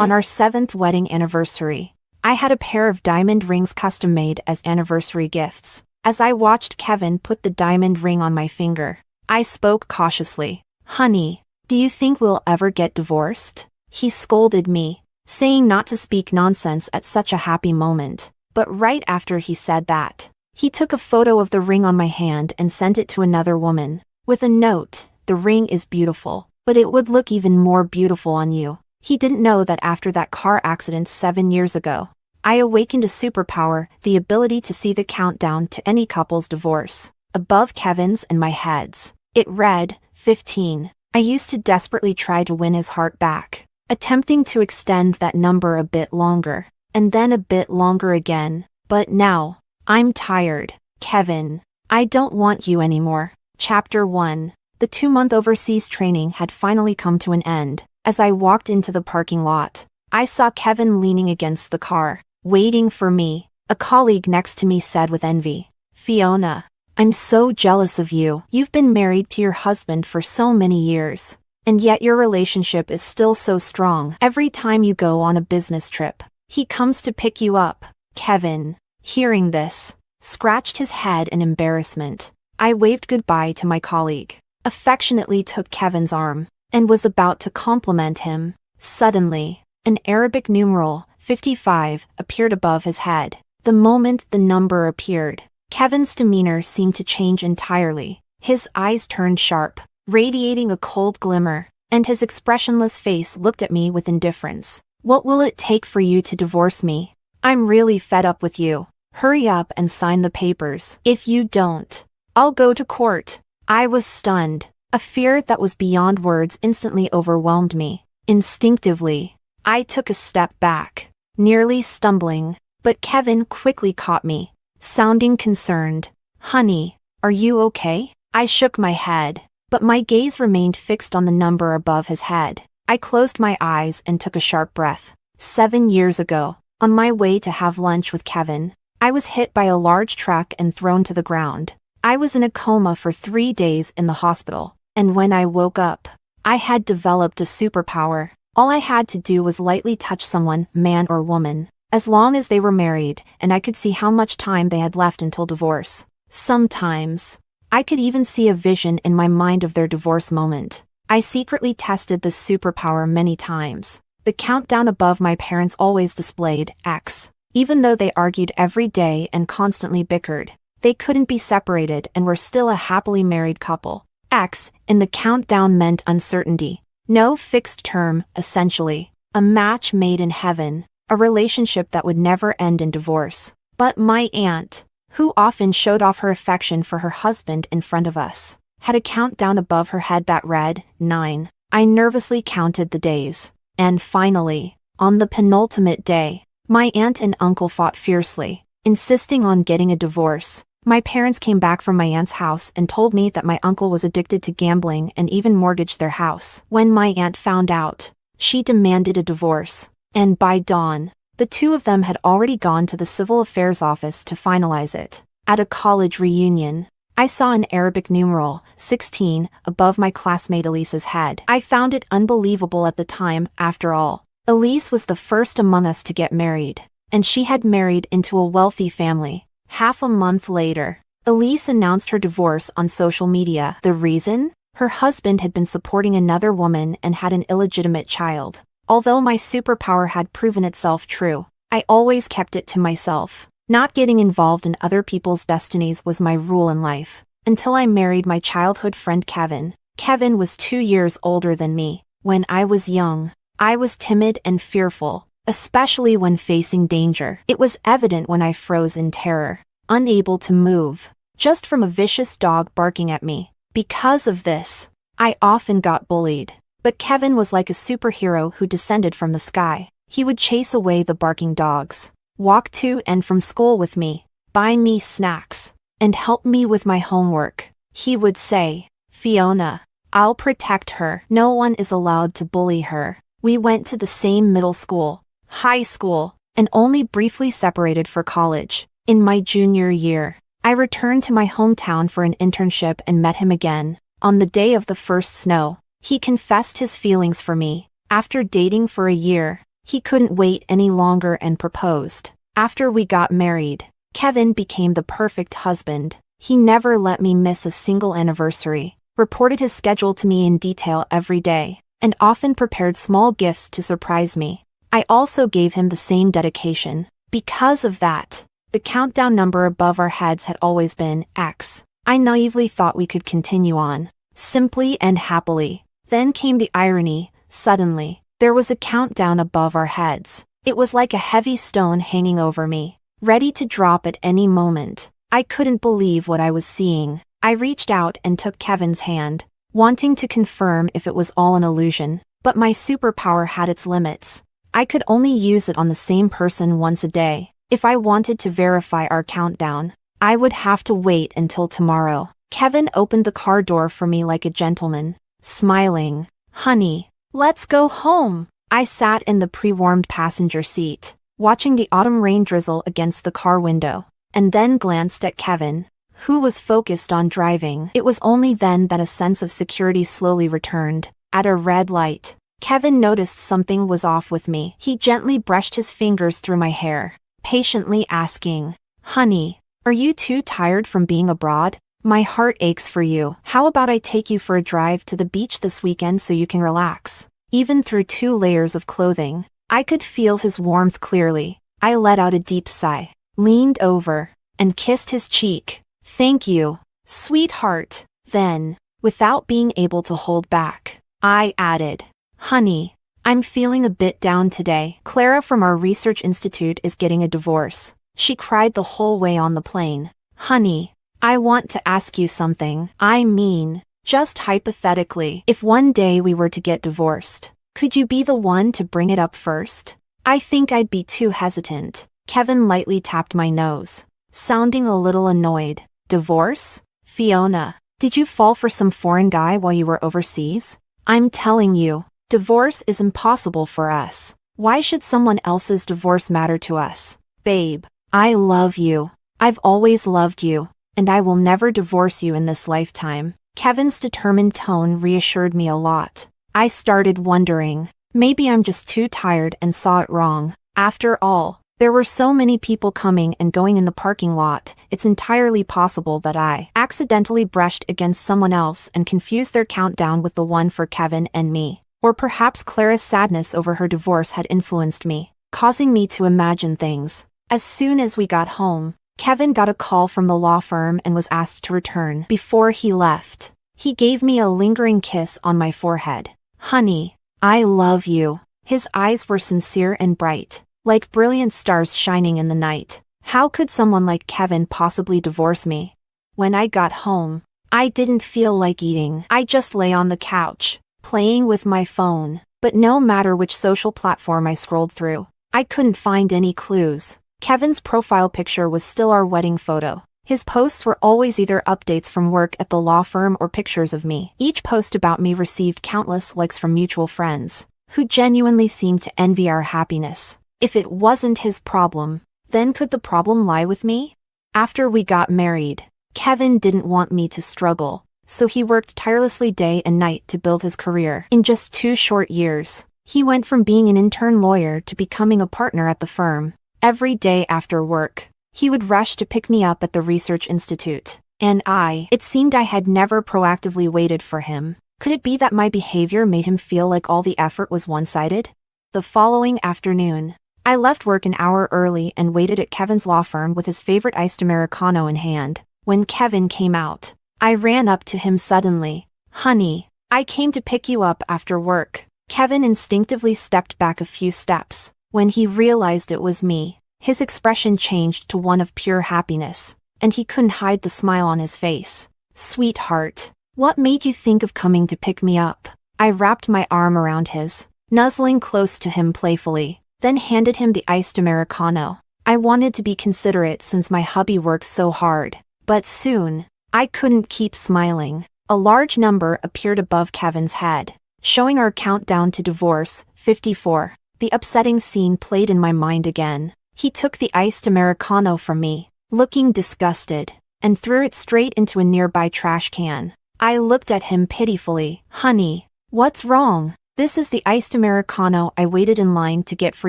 On our 7th wedding anniversary, I had a pair of diamond rings custom made as anniversary gifts. As I watched Kevin put the diamond ring on my finger, I spoke cautiously. "Honey, do you think we'll ever get divorced?" He scolded me, saying not to speak nonsense at such a happy moment. But right after he said that, he took a photo of the ring on my hand and sent it to another woman, with a note, "The ring is beautiful, but it would look even more beautiful on you." He didn't know that after that car accident 7 years ago, I awakened a superpower, the ability to see the countdown to any couple's divorce, above Kevin's and my head's. It read, 15. I used to desperately try to win his heart back, attempting to extend that number a bit longer, and then a bit longer again. But now, I'm tired, Kevin. I don't want you anymore. Chapter 1. The 2-month overseas training had finally come to an end. As I walked into the parking lot, I saw Kevin leaning against the car, waiting for me. A colleague next to me said with envy, "Fiona, I'm so jealous of you. You've been married to your husband for so many years, and yet your relationship is still so strong. Every time you go on a business trip, he comes to pick you up." Kevin, hearing this, scratched his head in embarrassment. I waved goodbye to my colleague, affectionately took Kevin's arm, and was about to compliment him. Suddenly, an Arabic numeral, 55, appeared above his head. The moment the number appeared, Kevin's demeanor seemed to change entirely. His eyes turned sharp, radiating a cold glimmer, and his expressionless face looked at me with indifference. "What will it take for you to divorce me? I'm really fed up with you. Hurry up and sign the papers. If you don't, I'll go to court." I was stunned. A fear that was beyond words instantly overwhelmed me. Instinctively, I took a step back, nearly stumbling, but Kevin quickly caught me, sounding concerned. "Honey, are you okay?" I shook my head, but my gaze remained fixed on the number above his head. I closed my eyes and took a sharp breath. 7 years ago, on my way to have lunch with Kevin, I was hit by a large truck and thrown to the ground. I was in a coma for 3 days in the hospital, and when I woke up, I had developed a superpower. All I had to do was lightly touch someone, man or woman, as long as they were married, and I could see how much time they had left until divorce. Sometimes, I could even see a vision in my mind of their divorce moment. I secretly tested this superpower many times. The countdown above my parents always displayed X. Even though they argued every day and constantly bickered, they couldn't be separated and were still a happily married couple. X in the countdown meant uncertainty. No fixed term, essentially. A match made in heaven. A relationship that would never end in divorce. But my aunt, who often showed off her affection for her husband in front of us, had a countdown above her head that read, 9. I nervously counted the days. And finally, on the penultimate day, my aunt and uncle fought fiercely, insisting on getting a divorce. My parents came back from my aunt's house and told me that my uncle was addicted to gambling and even mortgaged their house. When my aunt found out, she demanded a divorce. And by dawn, the two of them had already gone to the civil affairs office to finalize it. At a college reunion, I saw an Arabic numeral, 16, above my classmate Elise's head. I found it unbelievable at the time. After all, Elise was the first among us to get married, and she had married into a wealthy family. Half a month later, Elise announced her divorce on social media. The reason? Her husband had been supporting another woman and had an illegitimate child. Although my superpower had proven itself true, I always kept it to myself. Not getting involved in other people's destinies was my rule in life, until I married my childhood friend Kevin. Kevin was 2 years older than me. When I was young, I was timid and fearful, especially when facing danger. It was evident when I froze in terror, unable to move, just from a vicious dog barking at me. Because of this, I often got bullied. But Kevin was like a superhero who descended from the sky. He would chase away the barking dogs, walk to and from school with me, buy me snacks, and help me with my homework. He would say, "Fiona, I'll protect her. No one is allowed to bully her." We went to the same middle school, high school, and only briefly separated for college. In my junior year, I returned to my hometown for an internship and met him again. On the day of the first snow, he confessed his feelings for me. After dating for a year, He couldn't wait any longer and proposed. After we got married, Kevin became the perfect husband. He never let me miss a single anniversary, reported his schedule to me in detail every day, and often prepared small gifts to surprise me. I also gave him the same dedication. Because of that, the countdown number above our heads had always been X. I naively thought we could continue on, simply and happily. Then came the irony. Suddenly, there was a countdown above our heads. It was like a heavy stone hanging over me, ready to drop at any moment. I couldn't believe what I was seeing. I reached out and took Kevin's hand, wanting to confirm if it was all an illusion, but my superpower had its limits. I could only use it on the same person once a day. If I wanted to verify our countdown, I would have to wait until tomorrow. Kevin opened the car door for me like a gentleman, smiling. "Honey, let's go home." I sat in the pre-warmed passenger seat, watching the autumn rain drizzle against the car window, and then glanced at Kevin, who was focused on driving. It was only then that a sense of security slowly returned. At a red light, Kevin noticed something was off with me. He gently brushed his fingers through my hair, patiently asking, "Honey, are you too tired from being abroad? My heart aches for you. How about I take you for a drive to the beach this weekend so you can relax?" Even through 2 layers of clothing, I could feel his warmth clearly. I let out a deep sigh, leaned over, and kissed his cheek. "Thank you, sweetheart." Then, without being able to hold back, I added, "Honey, I'm feeling a bit down today. Clara from our research institute is getting a divorce." She cried the whole way on the plane. "Honey, I want to ask you something. I mean, just hypothetically, if one day we were to get divorced, could you be the one to bring it up first?" I think I'd be too hesitant. Kevin lightly tapped my nose, sounding a little annoyed. "Divorce? Fiona, did you fall for some foreign guy while you were overseas? I'm telling you, divorce is impossible for us. Why should someone else's divorce matter to us? Babe, I love you. I've always loved you, and I will never divorce you in this lifetime." Kevin's determined tone reassured me a lot. I started wondering, maybe I'm just too tired and saw it wrong. After all, there were so many people coming and going in the parking lot. It's entirely possible that I accidentally brushed against someone else and confused their countdown with the one for Kevin and me. Or perhaps Clara's sadness over her divorce had influenced me, causing me to imagine things. As soon as we got home, Kevin got a call from the law firm and was asked to return. Before he left, he gave me a lingering kiss on my forehead. "Honey, I love you." His eyes were sincere and bright, like brilliant stars shining in the night. How could someone like Kevin possibly divorce me? When I got home, I didn't feel like eating. I just lay on the couch, playing with my phone. But no matter which social platform I scrolled through, I couldn't find any clues. Kevin's profile picture was still our wedding photo. His posts were always either updates from work at the law firm or pictures of me. Each post about me received countless likes from mutual friends, who genuinely seemed to envy our happiness. If it wasn't his problem, then could the problem lie with me? After we got married, Kevin didn't want me to struggle, so he worked tirelessly day and night to build his career. In just 2 short years, he went from being an intern lawyer to becoming a partner at the firm. Every day after work, he would rush to pick me up at the research institute. And it seemed I had never proactively waited for him. Could it be that my behavior made him feel like all the effort was one-sided? The following afternoon, I left work an hour early and waited at Kevin's law firm with his favorite iced Americano in hand. When Kevin came out, I ran up to him suddenly. "Honey, I came to pick you up after work." Kevin instinctively stepped back a few steps. When he realized it was me, his expression changed to one of pure happiness, and he couldn't hide the smile on his face. "Sweetheart, what made you think of coming to pick me up?" I wrapped my arm around his, nuzzling close to him playfully, then handed him the iced Americano. I wanted to be considerate since my hubby works so hard, but soon, I couldn't keep smiling. A large number appeared above Kevin's head, showing our countdown to divorce, 54. The upsetting scene played in my mind again. He took the iced Americano from me, looking disgusted, and threw it straight into a nearby trash can. I looked at him pitifully. "Honey, what's wrong? This is the iced Americano I waited in line to get for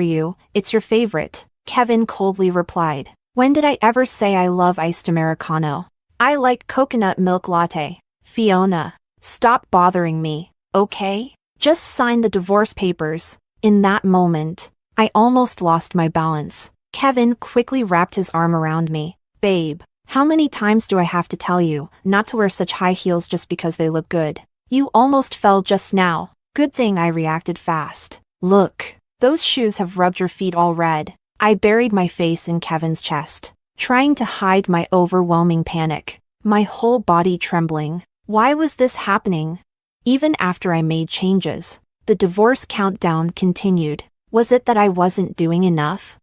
you. It's your favorite, Kevin coldly replied. When did I ever say I love iced Americano? I like coconut milk latte. Fiona, stop bothering me, okay? Just sign the divorce papers. In that moment, I almost lost my balance. Kevin quickly wrapped his arm around me. Babe, how many times do I have to tell you not to wear such high heels just because they look good? You almost fell just now. Good thing I reacted fast. Look, those shoes have rubbed your feet all red. I buried my face in Kevin's chest, trying to hide my overwhelming panic, my whole body trembling. Why was this happening? Even after I made changes, the divorce countdown continued. Was it that I wasn't doing enough?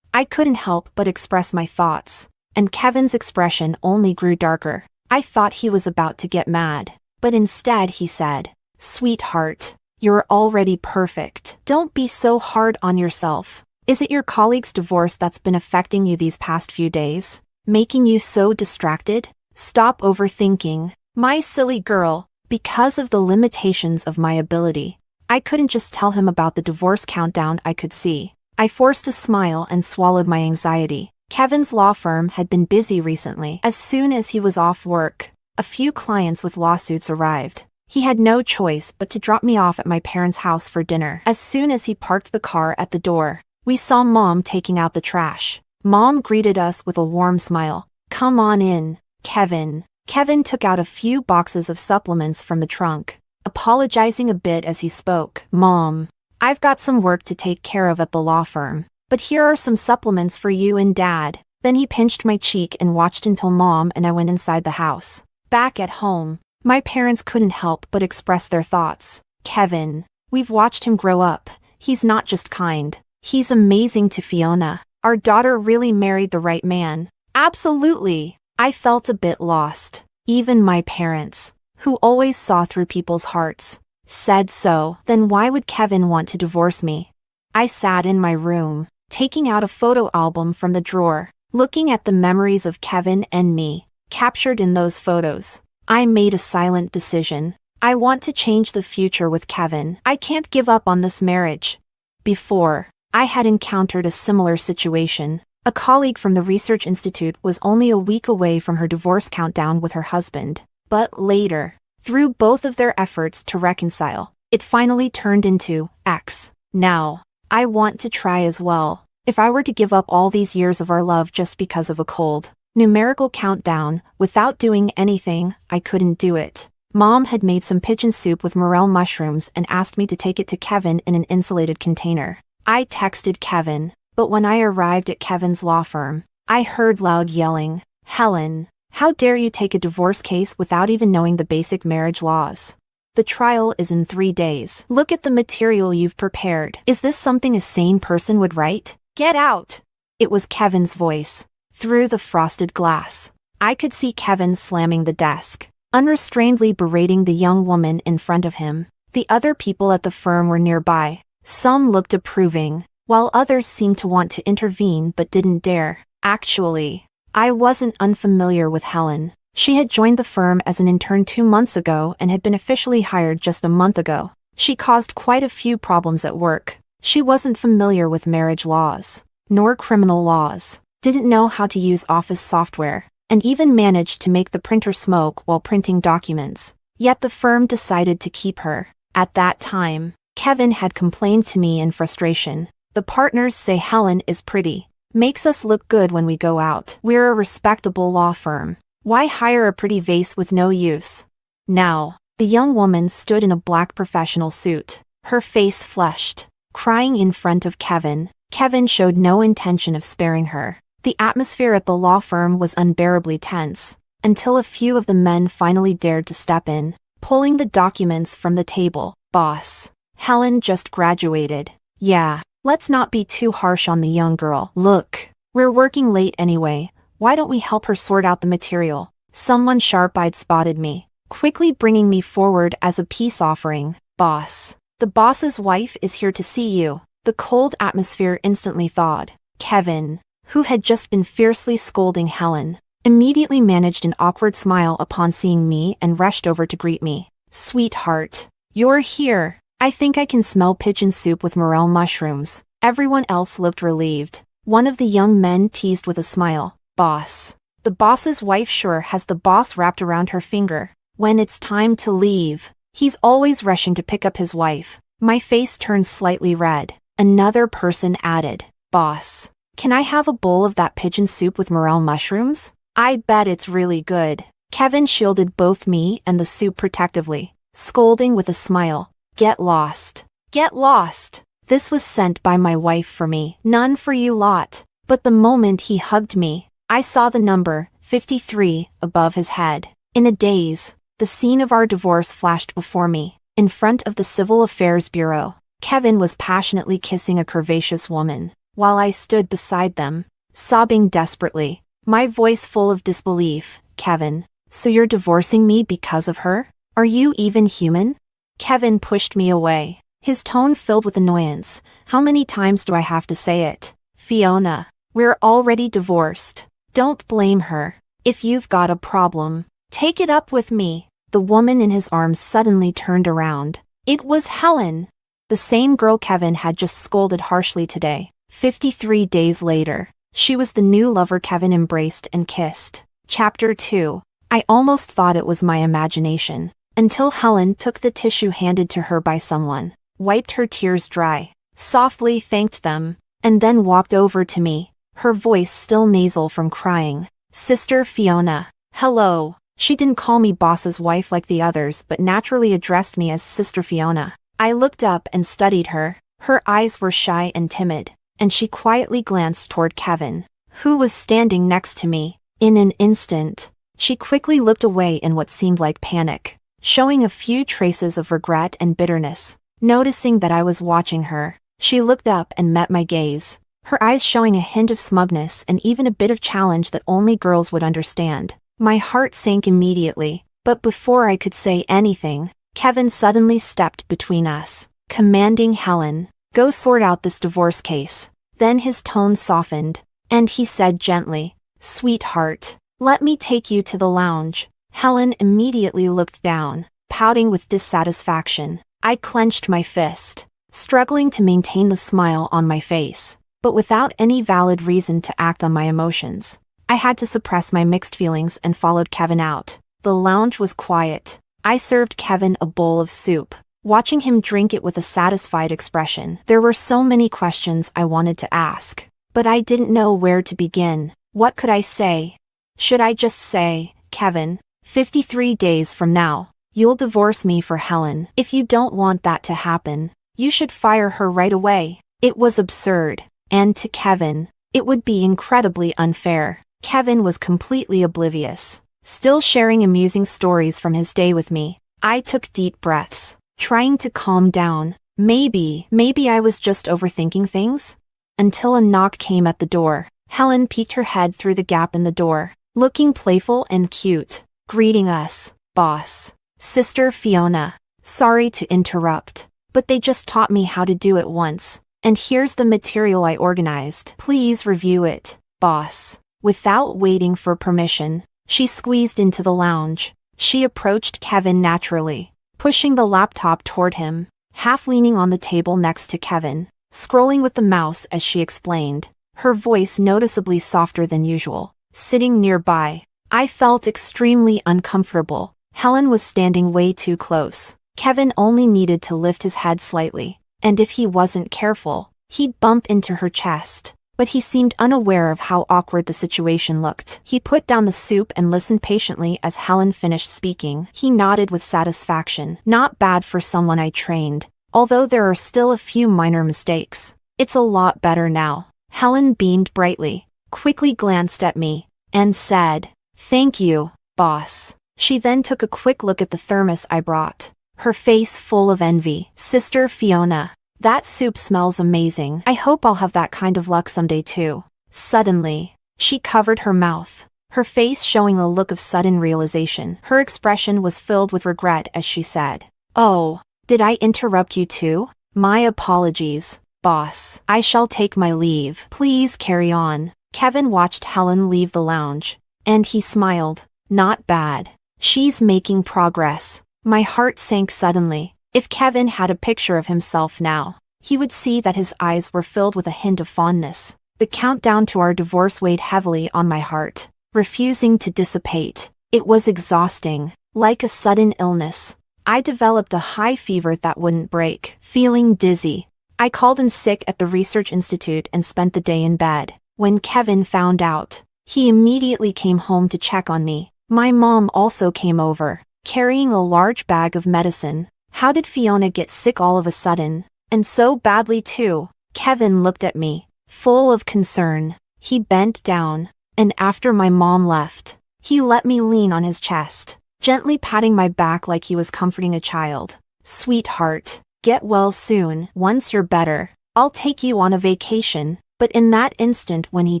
I couldn't help but express my thoughts, and Kevin's expression only grew darker. I thought he was about to get mad, but instead he said, "Sweetheart, you're already perfect. Don't be so hard on yourself. Is it your colleague's divorce that's been affecting you these past few days? Making you so distracted? Stop overthinking. My silly girl." Because of the limitations of my ability, I couldn't just tell him about the divorce countdown I could see. I forced a smile and swallowed my anxiety. Kevin's law firm had been busy recently. As soon as he was off work, a few clients with lawsuits arrived. He had no choice but to drop me off at my parents' house for dinner. As soon as he parked the car at the door, we saw Mom taking out the trash. Mom greeted us with a warm smile. "Come on in, Kevin." Kevin took out a few boxes of supplements from the trunk, apologizing a bit as he spoke. "Mom, I've got some work to take care of at the law firm, but here are some supplements for you and Dad." Then he pinched my cheek and watched until Mom and I went inside the house. Back at home, my parents couldn't help but express their thoughts. "Kevin, we've watched him grow up. He's not just kind. He's amazing to Fiona. Our daughter really married the right man." Absolutely. I felt a bit lost. Even my parents, who always saw through people's hearts, said so. Then why would Kevin want to divorce me? I sat in my room, taking out a photo album from the drawer, looking at the memories of Kevin and me, captured in those photos. I made a silent decision. I want to change the future with Kevin. I can't give up on this marriage. Before, I had encountered a similar situation. A colleague from the research institute was only a week away from her divorce countdown with her husband. But later, through both of their efforts to reconcile, it finally turned into X. Now, I want to try as well. If I were to give up all these years of our love just because of a cold, numerical countdown, without doing anything, I couldn't do it. Mom had made some pigeon soup with morel mushrooms and asked me to take it to Kevin in an insulated container. I texted Kevin, but when I arrived at Kevin's law firm, I heard loud yelling. "Helen, how dare you take a divorce case without even knowing the basic marriage laws? The trial is in 3 days. Look at the material you've prepared. Is this something a sane person would write? Get out!" It was Kevin's voice. Through the frosted glass, I could see Kevin slamming the desk, unrestrainedly berating the young woman in front of him. The other people at the firm were nearby. Some looked approving, while others seemed to want to intervene but didn't dare. Actually, I wasn't unfamiliar with Helen. She had joined the firm as an intern 2 months ago and had been officially hired just a month ago. She caused quite a few problems at work. She wasn't familiar with marriage laws, nor criminal laws, didn't know how to use office software, and even managed to make the printer smoke while printing documents. Yet the firm decided to keep her. At that time, Kevin had complained to me in frustration. "The partners say Helen is pretty. Makes us look good when we go out. We're a respectable law firm. Why hire a pretty vase with no use?" Now, the young woman stood in a black professional suit, her face flushed, crying in front of Kevin. Kevin showed no intention of sparing her. The atmosphere at the law firm was unbearably tense, until a few of the men finally dared to step in, pulling the documents from the table. "Boss, Helen just graduated. Yeah, let's not be too harsh on the young girl. Look, we're working late anyway. Why don't we help her sort out the material?" Someone sharp-eyed spotted me, quickly bringing me forward as a peace offering. "Boss, the boss's wife is here to see you." The cold atmosphere instantly thawed. Kevin, who had just been fiercely scolding Helen, immediately managed an awkward smile upon seeing me and rushed over to greet me. "Sweetheart, you're here. I think I can smell pigeon soup with morel mushrooms. Everyone else looked relieved. One of the young men teased with a smile. Boss. The boss's wife sure has the boss wrapped around her finger. When it's time to leave, he's always rushing to pick up his wife. My face turned slightly red. Another person added. Boss. Can I have a bowl of that pigeon soup with morel mushrooms? I bet it's really good. Kevin shielded both me and the soup protectively, scolding with a smile. Get lost. Get lost. This was sent by my wife for me. None for you lot. But the moment he hugged me, I saw the number, 53, above his head. In a daze, the scene of our divorce flashed before me. In front of the Civil Affairs Bureau, Kevin was passionately kissing a curvaceous woman, while I stood beside them, sobbing desperately, my voice full of disbelief. Kevin, so you're divorcing me because of her? Are you even human? Kevin pushed me away, his tone filled with annoyance. How many times do I have to say it? Fiona, we're already divorced. Don't blame her. If you've got a problem, take it up with me. The woman in his arms suddenly turned around. It was Helen. The same girl Kevin had just scolded harshly today. 53 days later, she was the new lover Kevin embraced and kissed. Chapter 2. I almost thought it was my imagination, until Helen took the tissue handed to her by someone, wiped her tears dry, softly thanked them, and then walked over to me, her voice still nasal from crying. Sister Fiona. Hello. She didn't call me boss's wife like the others but naturally addressed me as Sister Fiona. I looked up and studied her. Her eyes were shy and timid, and she quietly glanced toward Kevin, who was standing next to me. In an instant, she quickly looked away in what seemed like panic, showing a few traces of regret and bitterness. Noticing that I was watching her, she looked up and met my gaze, her eyes showing a hint of smugness and even a bit of challenge that only girls would understand. My heart sank immediately, but before I could say anything, Kevin suddenly stepped between us, commanding Helen, go sort out this divorce case. Then his tone softened, and he said gently, Sweetheart, let me take you to the lounge. Helen immediately looked down, pouting with dissatisfaction. I clenched my fist, struggling to maintain the smile on my face, but without any valid reason to act on my emotions. I had to suppress my mixed feelings and followed Kevin out. The lounge was quiet. I served Kevin a bowl of soup, watching him drink it with a satisfied expression. There were so many questions I wanted to ask, but I didn't know where to begin. What could I say? Should I just say, Kevin, 53 days from now, you'll divorce me for Helen? If you don't want that to happen, you should fire her right away. It was absurd, and to Kevin, it would be incredibly unfair. Kevin was completely oblivious, still sharing amusing stories from his day with me. I took deep breaths, trying to calm down. Maybe I was just overthinking things? Until a knock came at the door. Helen peeked her head through the gap in the door, looking playful and cute. Greeting us, boss. Sister Fiona. Sorry to interrupt, but they just taught me how to do it once, and here's the material I organized. Please review it, boss. Without waiting for permission, she squeezed into the lounge. She approached Kevin naturally, pushing the laptop toward him, half leaning on the table next to Kevin, scrolling with the mouse as she explained, her voice noticeably softer than usual. Sitting nearby, I felt extremely uncomfortable. Helen was standing way too close. Kevin only needed to lift his head slightly, and if he wasn't careful, he'd bump into her chest. But he seemed unaware of how awkward the situation looked. He put down the soup and listened patiently as Helen finished speaking. He nodded with satisfaction. Not bad for someone I trained, although there are still a few minor mistakes. It's a lot better now. Helen beamed brightly, quickly glanced at me, and said, Thank you, boss. She then took a quick look at the thermos I brought, her face full of envy. Sister Fiona, that soup smells amazing. I hope I'll have that kind of luck someday too. Suddenly, she covered her mouth, her face showing a look of sudden realization. Her expression was filled with regret as she said, Oh, did I interrupt you too? My apologies, boss. I shall take my leave. Please carry on. Kevin watched Helen leave the lounge, and he smiled. Not bad. She's making progress. My heart sank suddenly. If Kevin had a picture of himself now, he would see that his eyes were filled with a hint of fondness. The countdown to our divorce weighed heavily on my heart, refusing to dissipate. It was exhausting, like a sudden illness. I developed a high fever that wouldn't break, feeling dizzy. I called in sick at the research institute and spent the day in bed. When Kevin found out, he immediately came home to check on me. My mom also came over, carrying a large bag of medicine. How did Fiona get sick all of a sudden? And so badly too? Kevin looked at me, full of concern. He bent down, and after my mom left, he let me lean on his chest, gently patting my back like he was comforting a child. Sweetheart, get well soon. Once you're better, I'll take you on a vacation. But in that instant when he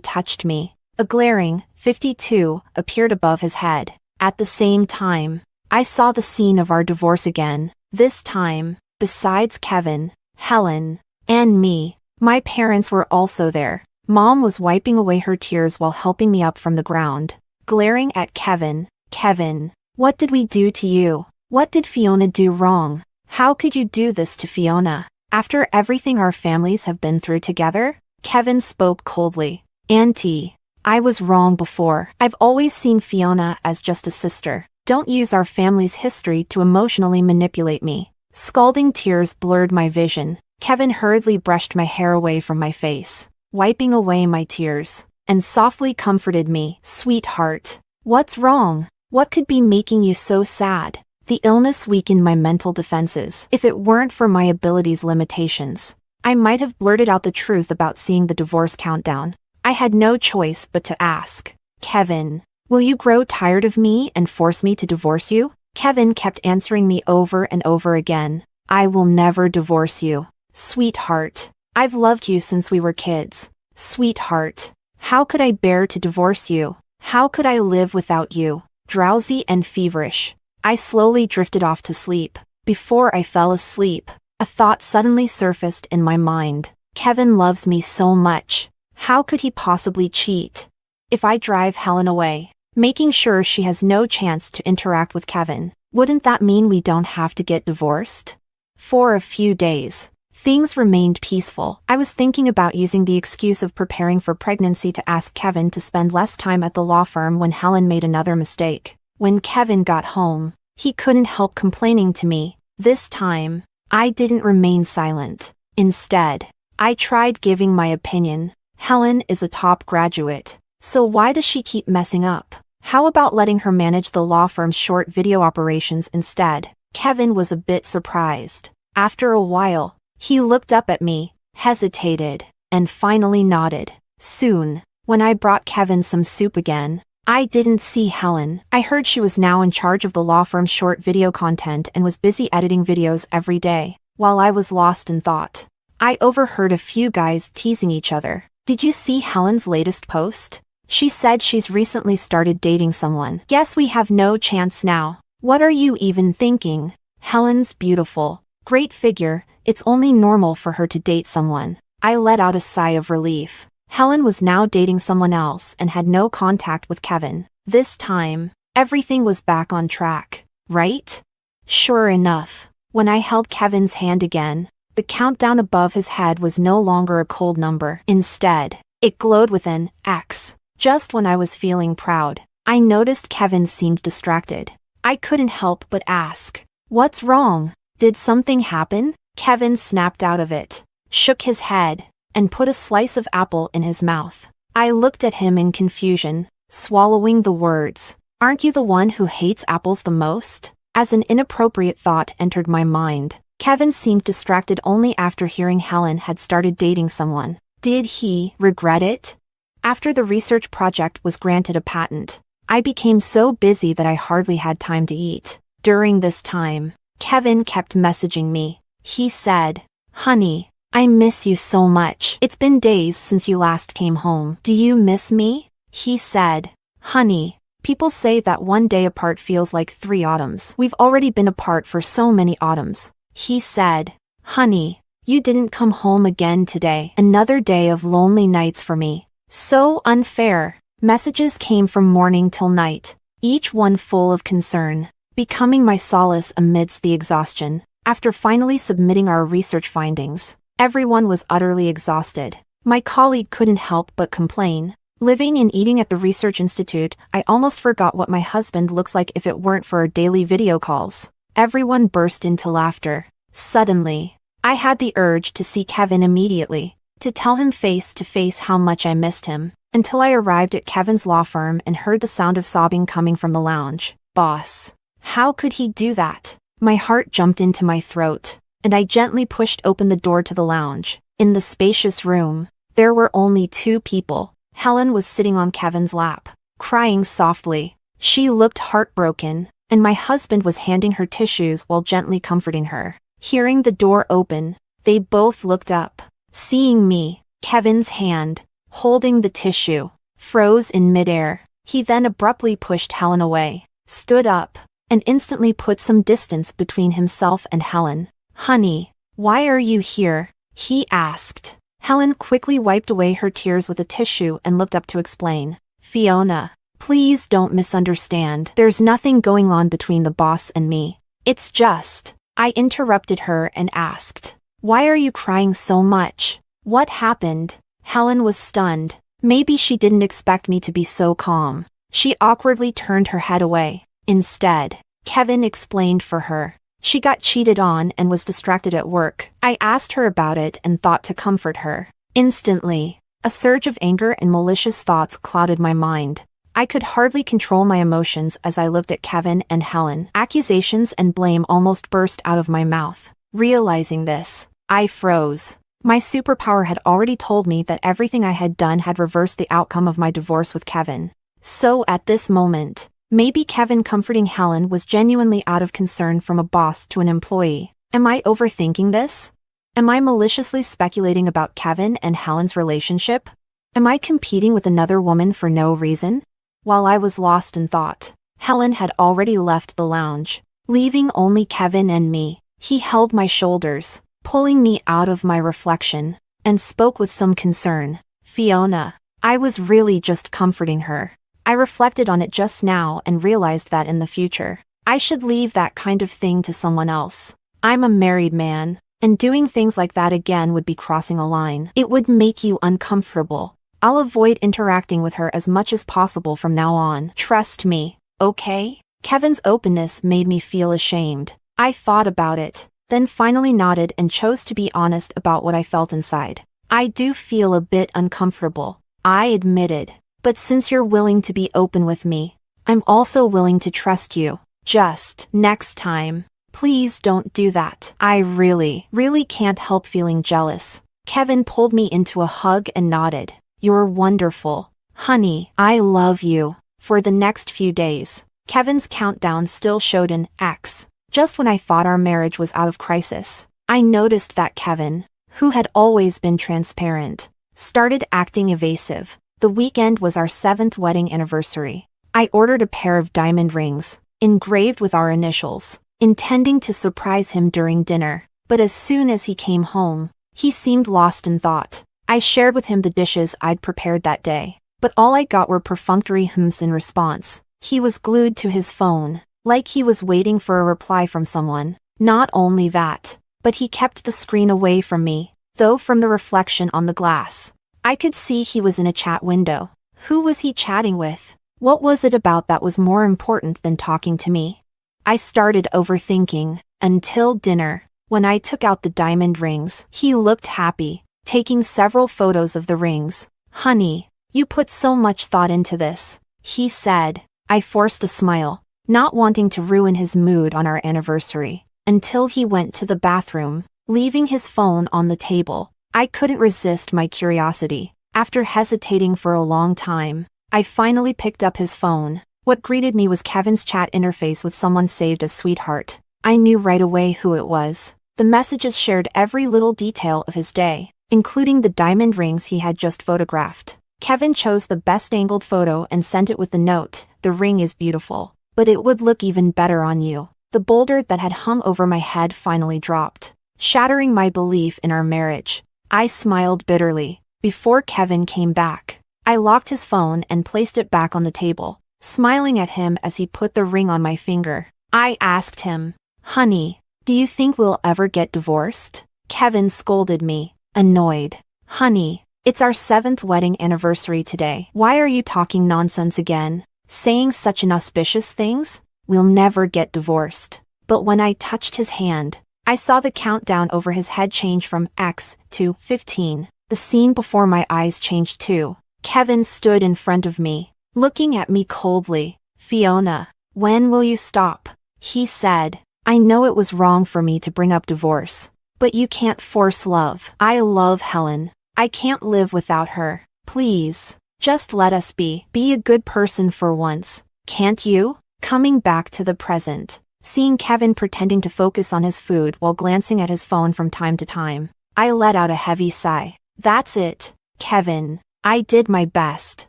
touched me, a glaring 52 appeared above his head. At the same time, I saw the scene of our divorce again. This time, besides Kevin, Helen, and me, my parents were also there. Mom was wiping away her tears while helping me up from the ground, glaring at Kevin. Kevin, what did we do to you? What did Fiona do wrong? How could you do this to Fiona? After everything our families have been through together? Kevin spoke coldly. Auntie, I was wrong before. I've always seen Fiona as just a sister. Don't use our family's history to emotionally manipulate me. Scalding tears blurred my vision. Kevin hurriedly brushed my hair away from my face, wiping away my tears, and softly comforted me. Sweetheart, what's wrong? What could be making you so sad? The illness weakened my mental defenses. If it weren't for my abilities' limitations, I might have blurted out the truth about seeing the divorce countdown. I had no choice but to ask, Kevin, will you grow tired of me and force me to divorce you? Kevin kept answering me over and over again. I will never divorce you. Sweetheart, I've loved you since we were kids. Sweetheart, how could I bear to divorce you? How could I live without you? Drowsy and feverish, I slowly drifted off to sleep. Before I fell asleep, a thought suddenly surfaced in my mind. Kevin loves me so much. How could he possibly cheat? If I drive Helen away, making sure she has no chance to interact with Kevin, wouldn't that mean we don't have to get divorced? For a few days, things remained peaceful. I was thinking about using the excuse of preparing for pregnancy to ask Kevin to spend less time at the law firm when Helen made another mistake. When Kevin got home, he couldn't help complaining to me. This time, I didn't remain silent. Instead, I tried giving my opinion. Helen is a top graduate, so why does she keep messing up? How about letting her manage the law firm's short video operations instead? Kevin was a bit surprised. After a while, he looked up at me, hesitated, and finally nodded. Soon, when I brought Kevin some soup again, I didn't see Helen. I heard she was now in charge of the law firm's short video content and was busy editing videos every day. While I was lost in thought, I overheard a few guys teasing each other. Did you see Helen's latest post? She said she's recently started dating someone. Guess we have no chance now. What are you even thinking? Helen's beautiful, great figure. It's only normal for her to date someone. I let out a sigh of relief. Helen was now dating someone else and had no contact with Kevin. This time, everything was back on track, right? Sure enough, when I held Kevin's hand again, the countdown above his head was no longer a cold number. Instead, it glowed with an X. Just when I was feeling proud, I noticed Kevin seemed distracted. I couldn't help but ask, "What's wrong? Did something happen?" Kevin snapped out of it, shook his head, and put a slice of apple in his mouth. I looked at him in confusion, swallowing the words. Aren't you the one who hates apples the most? As an inappropriate thought entered my mind, Kevin seemed distracted only after hearing Helen had started dating someone. Did he regret it? After the research project was granted a patent, I became so busy that I hardly had time to eat. During this time, Kevin kept messaging me. He said, "Honey, I miss you so much. It's been days since you last came home. Do you miss me?" He said, "Honey, people say that one day apart feels like 3 autumns. We've already been apart for so many autumns." He said, "Honey, you didn't come home again today. Another day of lonely nights for me. So unfair." Messages came from morning till night, each one full of concern, becoming my solace amidst the exhaustion. After finally submitting our research findings, everyone was utterly exhausted. My colleague couldn't help but complain. Living and eating at the research institute, I almost forgot what my husband looks like if it weren't for our daily video calls. Everyone burst into laughter. Suddenly, I had the urge to see Kevin immediately, to tell him face to face how much I missed him, until I arrived at Kevin's law firm and heard the sound of sobbing coming from the lounge. Boss. How could he do that? My heart jumped into my throat, and I gently pushed open the door to the lounge. In the spacious room, there were only two people. Helen was sitting on Kevin's lap, crying softly. She looked heartbroken, and my husband was handing her tissues while gently comforting her. Hearing the door open, they both looked up. Seeing me, Kevin's hand, holding the tissue, froze in midair. He then abruptly pushed Helen away, stood up, and instantly put some distance between himself and Helen. "Honey, why are you here?" he asked. Helen quickly wiped away her tears with a tissue and looked up to explain. "Fiona, please don't misunderstand. There's nothing going on between the boss and me. It's just..." I interrupted her and asked, "Why are you crying so much? What happened?" Helen was stunned. Maybe she didn't expect me to be so calm. She awkwardly turned her head away. Instead, Kevin explained for her. She got cheated on and was distracted at work. I asked her about it and thought to comfort her. Instantly, a surge of anger and malicious thoughts clouded my mind. I could hardly control my emotions as I looked at Kevin and Helen. Accusations and blame almost burst out of my mouth. Realizing this, I froze. My superpower had already told me that everything I had done had reversed the outcome of my divorce with Kevin. So at this moment, maybe Kevin comforting Helen was genuinely out of concern from a boss to an employee. Am I overthinking this? Am I maliciously speculating about Kevin and Helen's relationship? Am I competing with another woman for no reason? While I was lost in thought, Helen had already left the lounge, leaving only Kevin and me. He held my shoulders, pulling me out of my reflection, and spoke with some concern. "Fiona, I was really just comforting her. I reflected on it just now and realized that in the future, I should leave that kind of thing to someone else. I'm a married man, and doing things like that again would be crossing a line. It would make you uncomfortable. I'll avoid interacting with her as much as possible from now on. Trust me, okay?" Kevin's openness made me feel ashamed. I thought about it, then finally nodded and chose to be honest about what I felt inside. "I do feel a bit uncomfortable," I admitted. "But since you're willing to be open with me, I'm also willing to trust you. Just next time, please don't do that. I really can't help feeling jealous." Kevin pulled me into a hug and nodded. "You're wonderful. Honey, I love you." For the next few days, Kevin's countdown still showed an X. Just when I thought our marriage was out of crisis, I noticed that Kevin, who had always been transparent, started acting evasive. The weekend was our 7th wedding anniversary. I ordered a pair of diamond rings, engraved with our initials, intending to surprise him during dinner. But as soon as he came home, he seemed lost in thought. I shared with him the dishes I'd prepared that day, but all I got were perfunctory hums in response. He was glued to his phone, like he was waiting for a reply from someone. Not only that, but he kept the screen away from me, though from the reflection on the glass, I could see he was in a chat window. Who was he chatting with? What was it about that was more important than talking to me? I started overthinking, until dinner, when I took out the diamond rings. He looked happy, taking several photos of the rings. "Honey, you put so much thought into this," he said. I forced a smile, not wanting to ruin his mood on our anniversary, until he went to the bathroom, leaving his phone on the table. I couldn't resist my curiosity. After hesitating for a long time, I finally picked up his phone. What greeted me was Kevin's chat interface with someone saved as sweetheart. I knew right away who it was. The messages shared every little detail of his day, including the diamond rings he had just photographed. Kevin chose the best angled photo and sent it with the note, "The ring is beautiful, but it would look even better on you." The boulder that had hung over my head finally dropped, shattering my belief in our marriage. I smiled bitterly. Before Kevin came back, I locked his phone and placed it back on the table, smiling at him as he put the ring on my finger. I asked him, "Honey, Do you think we'll ever get divorced? Kevin scolded me, annoyed. Honey, it's our 7th wedding anniversary today. Why are you talking nonsense again? Saying such inauspicious things? We'll never get divorced. But when I touched his hand, I saw the countdown over his head change from X to 15. The scene before my eyes changed too. Kevin stood in front of me, looking at me coldly. Fiona, when will you stop? He said. I know it was wrong for me to bring up divorce. But you can't force love. I love Helen. I can't live without her. Please, just let us be. Be a good person for once. Can't you? Coming back to the present. Seeing Kevin pretending to focus on his food while glancing at his phone from time to time, I let out a heavy sigh. That's it, Kevin. I did my best.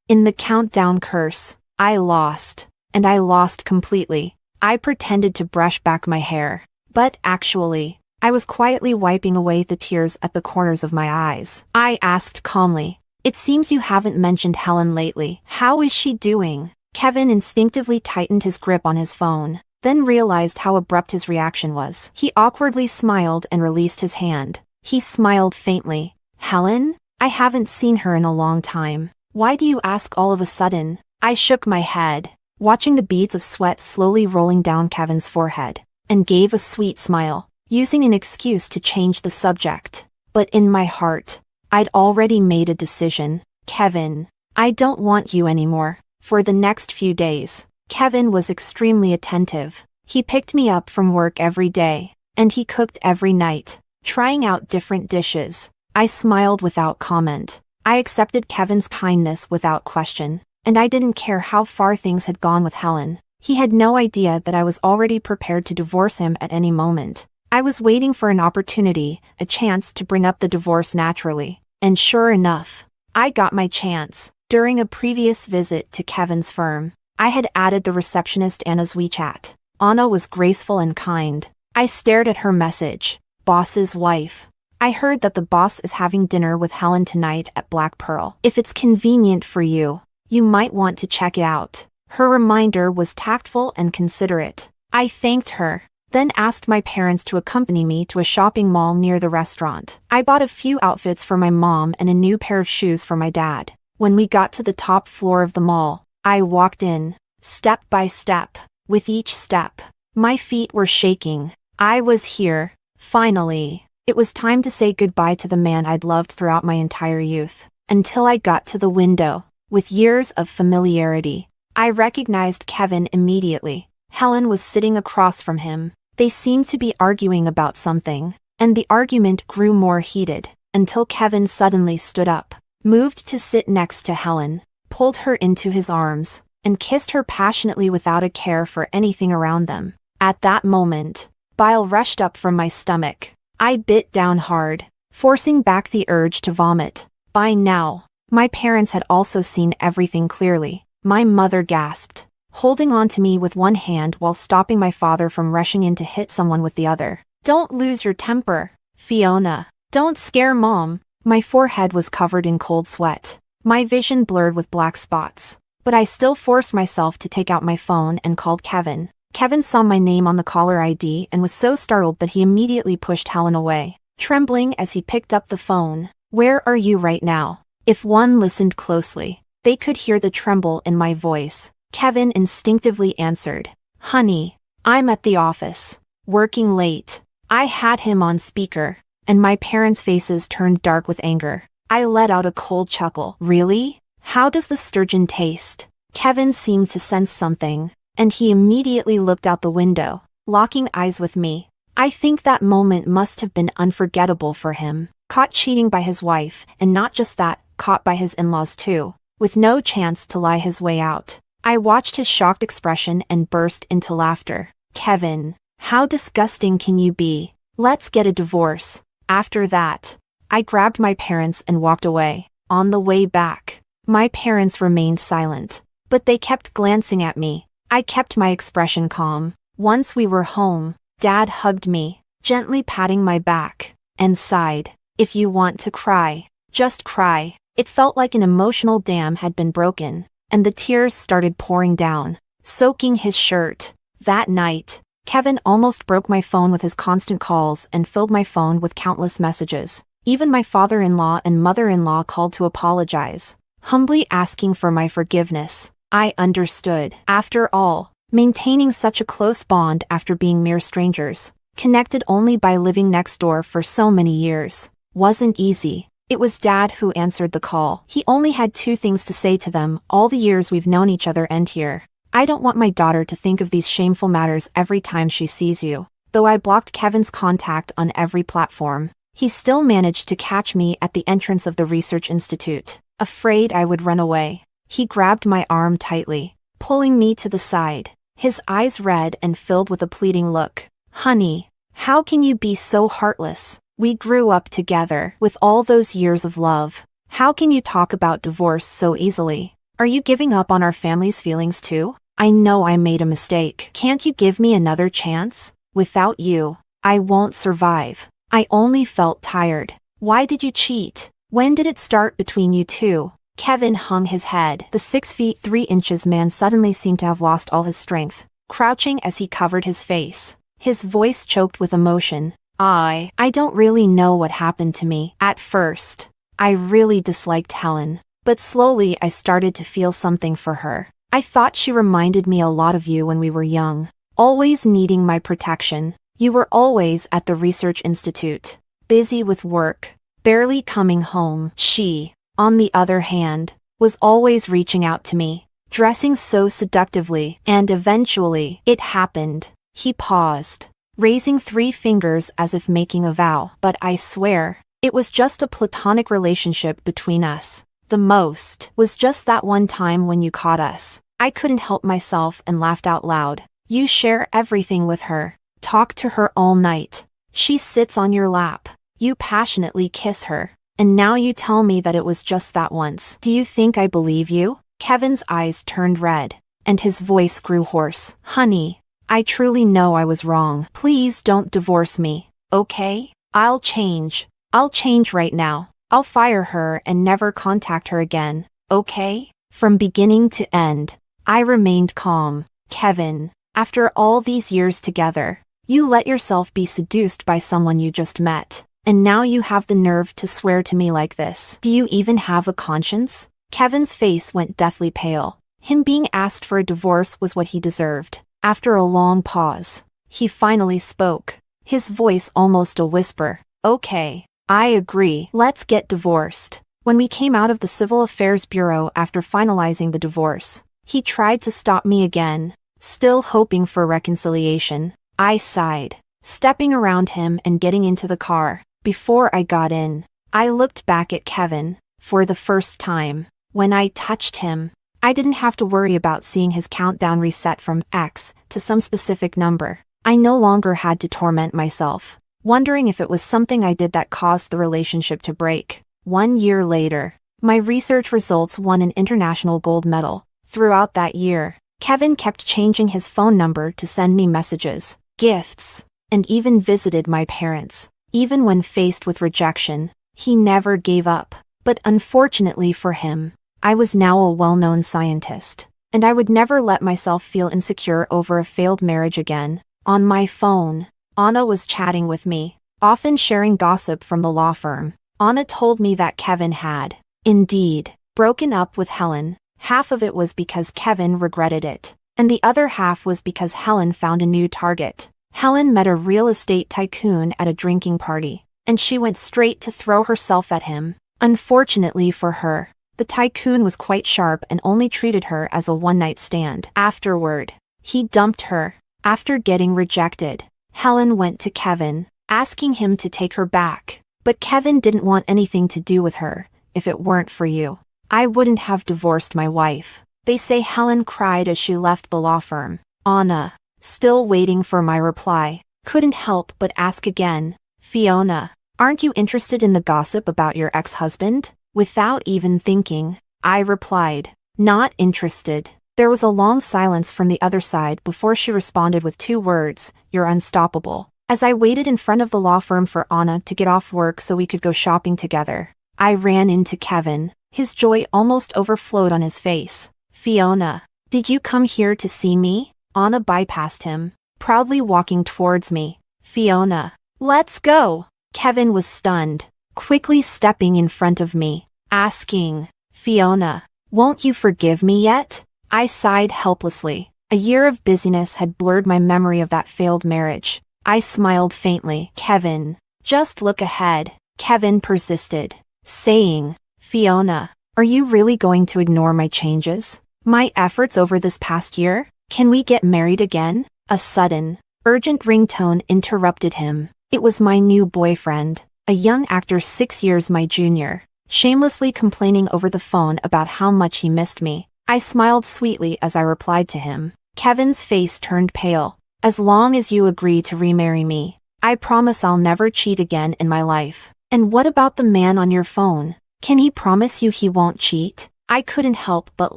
In the countdown curse, I lost. And I lost completely. I pretended to brush back my hair. But actually, I was quietly wiping away the tears at the corners of my eyes. I asked calmly, it seems you haven't mentioned Helen lately. How is she doing? Kevin instinctively tightened his grip on his phone, then realized how abrupt his reaction was. He awkwardly smiled and released his hand. He smiled faintly. Helen? I haven't seen her in a long time. Why do you ask all of a sudden? I shook my head, watching the beads of sweat slowly rolling down Kevin's forehead, and gave a sweet smile, using an excuse to change the subject. But in my heart, I'd already made a decision. Kevin, I don't want you anymore. For the next few days, Kevin was extremely attentive. He picked me up from work every day, and he cooked every night, trying out different dishes. I smiled without comment. I accepted Kevin's kindness without question, and I didn't care how far things had gone with Helen. He had no idea that I was already prepared to divorce him at any moment. I was waiting for an opportunity, a chance to bring up the divorce naturally. And sure enough, I got my chance. During a previous visit to Kevin's firm, I had added the receptionist Anna's WeChat. Anna was graceful and kind. I stared at her message. Boss's wife. I heard that the boss is having dinner with Helen tonight at Black Pearl. If it's convenient for you, you might want to check it out. Her reminder was tactful and considerate. I thanked her, then asked my parents to accompany me to a shopping mall near the restaurant. I bought a few outfits for my mom and a new pair of shoes for my dad. When we got to the top floor of the mall, I walked in, step by step. With each step, my feet were shaking. I was here, finally. It was time to say goodbye to the man I'd loved throughout my entire youth. Until I got to the window. With years of familiarity, I recognized Kevin immediately. Helen was sitting across from him. They seemed to be arguing about something, and the argument grew more heated, until Kevin suddenly stood up, moved to sit next to Helen, pulled her into his arms, and kissed her passionately without a care for anything around them. At that moment, bile rushed up from my stomach. I bit down hard, forcing back the urge to vomit. By now, my parents had also seen everything clearly. My mother gasped, holding on to me with one hand while stopping my father from rushing in to hit someone with the other. Don't lose your temper, Fiona. Don't scare Mom. My forehead was covered in cold sweat, my vision blurred with black spots. But I still forced myself to take out my phone and called Kevin. Kevin saw my name on the caller ID and was so startled that he immediately pushed Helen away, trembling as he picked up the phone. Where are you right now? If one listened closely, they could hear the tremble in my voice. Kevin instinctively answered, Honey, I'm at the office, working late. I had him on speaker, and my parents' faces turned dark with anger. I let out a cold chuckle. Really? How does the sturgeon taste? Kevin seemed to sense something, and he immediately looked out the window, locking eyes with me. I think that moment must have been unforgettable for him. Caught cheating by his wife, and not just that, caught by his in-laws too, with no chance to lie his way out. I watched his shocked expression and burst into laughter. Kevin, how disgusting can you be? Let's get a divorce. After that, I grabbed my parents and walked away. On the way back, my parents remained silent, but they kept glancing at me. I kept my expression calm. Once we were home, Dad hugged me, gently patting my back, and sighed. If you want to cry, just cry. It felt like an emotional dam had been broken, and the tears started pouring down, soaking his shirt. That night, Kevin almost broke my phone with his constant calls and filled my phone with countless messages. Even my father-in-law and mother-in-law called to apologize, humbly asking for my forgiveness. I understood. After all, maintaining such a close bond after being mere strangers, connected only by living next door for so many years, wasn't easy. It was Dad who answered the call. He only had two things to say to them: all the years we've known each other end here. I don't want my daughter to think of these shameful matters every time she sees you. Though I blocked Kevin's contact on every platform, he still managed to catch me at the entrance of the research institute. Afraid I would run away, he grabbed my arm tightly, pulling me to the side, his eyes red and filled with a pleading look. Honey, how can you be so heartless? We grew up together, with all those years of love. How can you talk about divorce so easily? Are you giving up on our family's feelings too? I know I made a mistake. Can't you give me another chance? Without you, I won't survive. I only felt tired. Why did you cheat? When did it start between you two? Kevin hung his head. The 6 feet 3 inches man suddenly seemed to have lost all his strength, crouching as he covered his face. His voice choked with emotion. I don't really know what happened to me. At first, I really disliked Helen, but slowly I started to feel something for her. I thought she reminded me a lot of you when we were young, always needing my protection. You were always at the research institute, busy with work, barely coming home. She, on the other hand, was always reaching out to me, dressing so seductively, and eventually, it happened. He paused, raising 3 fingers as if making a vow. But I swear, it was just a platonic relationship between us. The most was just that one time when you caught us. I couldn't help myself and laughed out loud. You share everything with her, talk to her all night. She sits on your lap. You passionately kiss her. And now you tell me that it was just that once. Do you think I believe you? Kevin's eyes turned red, and his voice grew hoarse. Honey, I truly know I was wrong. Please don't divorce me, okay? I'll change. I'll change right now. I'll fire her and never contact her again, okay? From beginning to end, I remained calm. Kevin, after all these years together, you let yourself be seduced by someone you just met, and now you have the nerve to swear to me like this. Do you even have a conscience? Kevin's face went deathly pale. Him being asked for a divorce was what he deserved. After a long pause, he finally spoke, his voice almost a whisper. Okay, I agree. Let's get divorced. When we came out of the Civil Affairs Bureau after finalizing the divorce, he tried to stop me again, still hoping for reconciliation. I sighed, stepping around him and getting into the car. Before I got in, I looked back at Kevin. For the first time, when I touched him, I didn't have to worry about seeing his countdown reset from X to some specific number. I no longer had to torment myself, wondering if it was something I did that caused the relationship to break. 1 year later, my research results won an international gold medal. Throughout that year, Kevin kept changing his phone number to send me messages, gifts, and even visited my parents. Even when faced with rejection, he never gave up. But unfortunately for him, I was now a well-known scientist, and I would never let myself feel insecure over a failed marriage again. On my phone, Anna was chatting with me, often sharing gossip from the law firm. Anna told me that Kevin had, indeed, broken up with Helen. Half of it was because Kevin regretted it, and the other half was because Helen found a new target. Helen met a real estate tycoon at a drinking party, and she went straight to throw herself at him. Unfortunately for her, the tycoon was quite sharp and only treated her as a one-night stand. Afterward, he dumped her. After getting rejected, Helen went to Kevin, asking him to take her back. But Kevin didn't want anything to do with her. If it weren't for you, I wouldn't have divorced my wife. They say Helen cried as she left the law firm. Anna, still waiting for my reply, couldn't help but ask again. Fiona, aren't you interested in the gossip about your ex-husband? Without even thinking, I replied, not interested. There was a long silence from the other side before she responded with 2 words, you're unstoppable. As I waited in front of the law firm for Anna to get off work so we could go shopping together, I ran into Kevin. His joy almost overflowed on his face. Fiona, did you come here to see me? Anna bypassed him, proudly walking towards me. Fiona, let's go. Kevin was stunned, quickly stepping in front of me, asking, Fiona, won't you forgive me yet? I sighed helplessly. A year of busyness had blurred my memory of that failed marriage. I smiled faintly. Kevin, just look ahead. Kevin persisted, saying, Fiona, are you really going to ignore my changes? My efforts over this past year? Can we get married again? A sudden, urgent ringtone interrupted him. It was my new boyfriend, a young actor 6 years my junior, shamelessly complaining over the phone about how much he missed me. I smiled sweetly as I replied to him. Kevin's face turned pale. As long as you agree to remarry me, I promise I'll never cheat again in my life. And what about the man on your phone? Can he promise you he won't cheat? I couldn't help but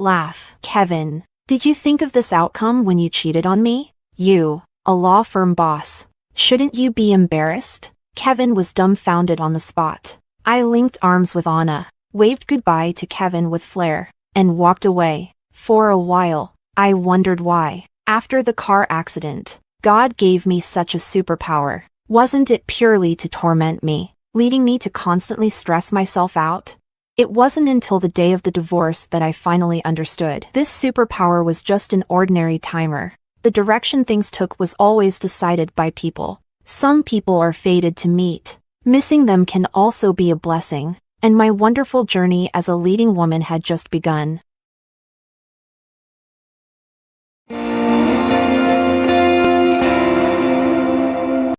laugh. Kevin, did you think of this outcome when you cheated on me? You, a law firm boss. Shouldn't you be embarrassed? Kevin was dumbfounded on the spot. I linked arms with Anna, waved goodbye to Kevin with flair, and walked away. For a while, I wondered why. After the car accident, God gave me such a superpower. Wasn't it purely to torment me, leading me to constantly stress myself out? It wasn't until the day of the divorce that I finally understood. This superpower was just an ordinary timer. The direction things took was always decided by people. Some people are fated to meet. Missing them can also be a blessing, and my wonderful journey as a leading woman had just begun.